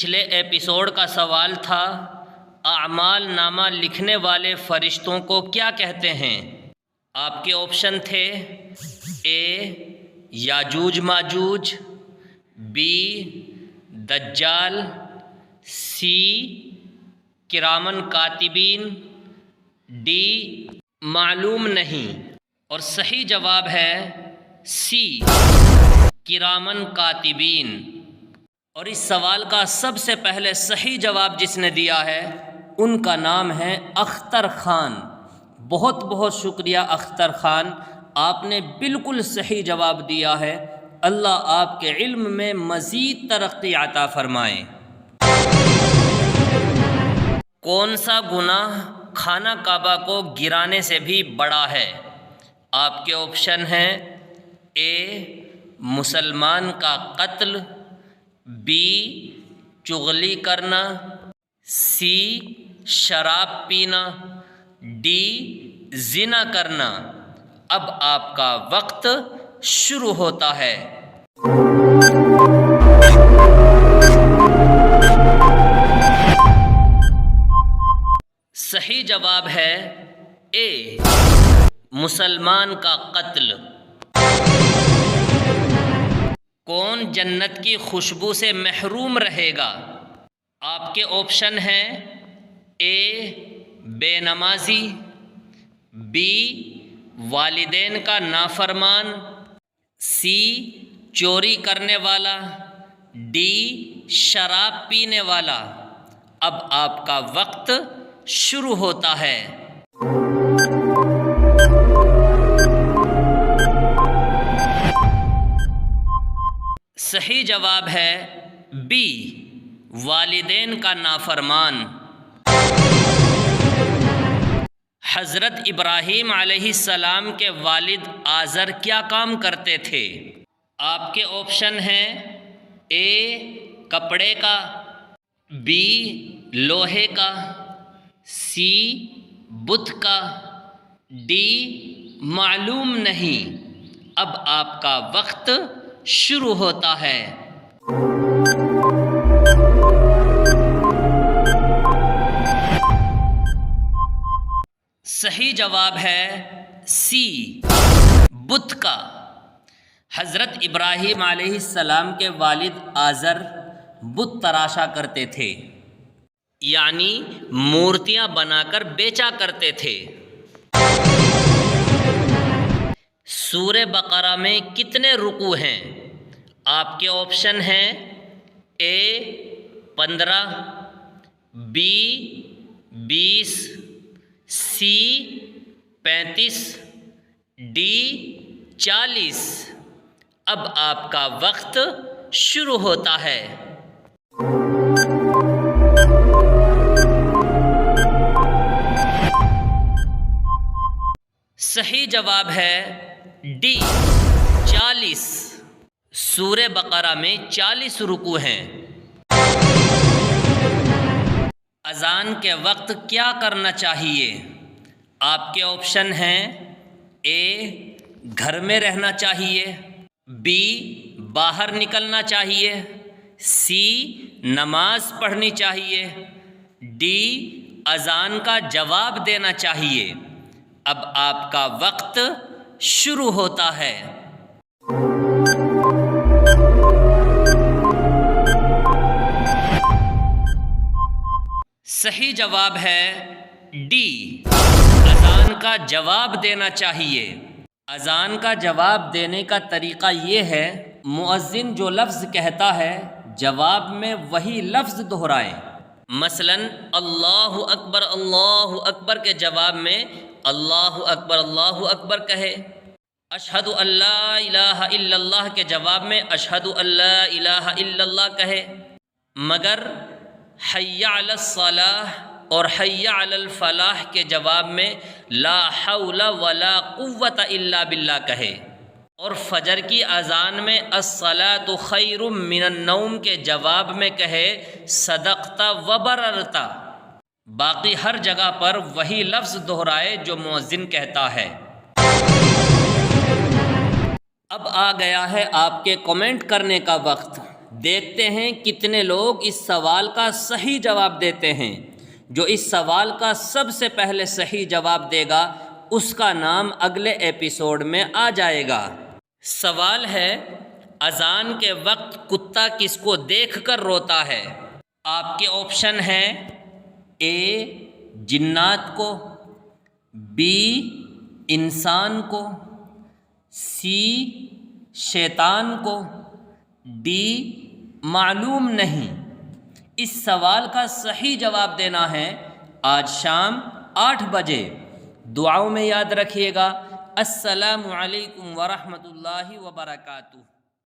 پچھلے ایپیسوڈ کا سوال تھا اعمال نامہ لکھنے والے فرشتوں کو کیا کہتے ہیں؟ آپ کے آپشن تھے اے یاجوج ماجوج، بی دجال، سی کرامن کاتبین، ڈی معلوم نہیں۔ اور صحیح جواب ہے سی کرامن کاتبین۔ اور اس سوال کا سب سے پہلے صحیح جواب جس نے دیا ہے ان کا نام ہے اختر خان۔ بہت بہت شکریہ اختر خان، آپ نے بالکل صحیح جواب دیا ہے۔ اللہ آپ کے علم میں مزید ترقی عطا فرمائے۔ کون سا گناہ خانہ کعبہ کو گرانے سے بھی بڑا ہے؟ آپ کے آپشن ہیں اے مسلمان کا قتل، بی چغلی کرنا، سی شراب پینا، ڈی زنا کرنا۔ اب آپ کا وقت شروع ہوتا ہے۔ صحیح جواب ہے اے مسلمان کا قتل۔ کون جنت کی خوشبو سے محروم رہے گا؟ آپ کے آپشن ہیں اے بے نمازی، بی والدین کا نافرمان، سی چوری کرنے والا، ڈی شراب پینے والا۔ اب آپ کا وقت شروع ہوتا ہے۔ صحیح جواب ہے بی والدین کا نافرمان۔ حضرت ابراہیم علیہ السلام کے والد آزر کیا کام کرتے تھے؟ آپ کے آپشن ہیں اے کپڑے کا، بی لوہے کا، سی بت کا، ڈی معلوم نہیں۔ اب آپ کا وقت شروع ہوتا ہے۔ صحیح جواب ہے سی بت کا۔ حضرت ابراہیم علیہ السلام کے والد آزر بت تراشا کرتے تھے، یعنی مورتیاں بنا کر بیچا کرتے تھے۔ سورہ بقرہ میں کتنے رکوع ہیں؟ آپ کے آپشن ہیں اے 15، بی 20، سی 35، ڈی 40۔ اب آپ کا وقت شروع ہوتا ہے۔ صحیح جواب ہے ڈی 40۔ سورہ بقرہ میں 40 رکوع ہیں۔ اذان کے وقت کیا کرنا چاہیے؟ آپ کے آپشن ہیں اے گھر میں رہنا چاہیے، بی باہر نکلنا چاہیے، سی نماز پڑھنی چاہیے، ڈی اذان کا جواب دینا چاہیے۔ اب آپ کا وقت شروع ہوتا ہے۔ صحیح جواب ہے ڈی اذان کا جواب دینا چاہیے۔ اذان کا جواب دینے کا طریقہ یہ ہے، مؤذن جو لفظ کہتا ہے جواب میں وہی لفظ دہرائیں۔ مثلا اللہ اکبر کے جواب میں اللہ اکبر کہے۔ اشہد ان لا الہ الا اللہ کے جواب میں اشہد ان لا الہ الا اللہ کہے۔ مگر حی علی الصلاح اور حی علی الفلاح کے جواب میں لا حول ولا قوت الا باللہ کہے۔ اور فجر کی اذان میں الصلاۃ خیر من النوم کے جواب میں کہے صدقت وبررت۔ باقی ہر جگہ پر وہی لفظ دہرائے جو مؤذن کہتا ہے۔ اب آ گیا ہے آپ کے کمنٹ کرنے کا وقت۔ دیکھتے ہیں کتنے لوگ اس سوال کا صحیح جواب دیتے ہیں۔ جو اس سوال کا سب سے پہلے صحیح جواب دے گا اس کا نام اگلے ایپیسوڈ میں آ جائے گا۔ سوال ہے، اذان کے وقت کتا کس کو دیکھ کر روتا ہے؟ آپ کے آپشن ہیں اے جنات کو، بی انسان کو، سی شیطان کو، ڈی معلوم نہیں۔ اس سوال کا صحیح جواب دینا ہے آج شام 8 بجے۔ دعاؤں میں یاد رکھیے گا۔ السلام علیکم ورحمۃ اللہ وبرکاتہ۔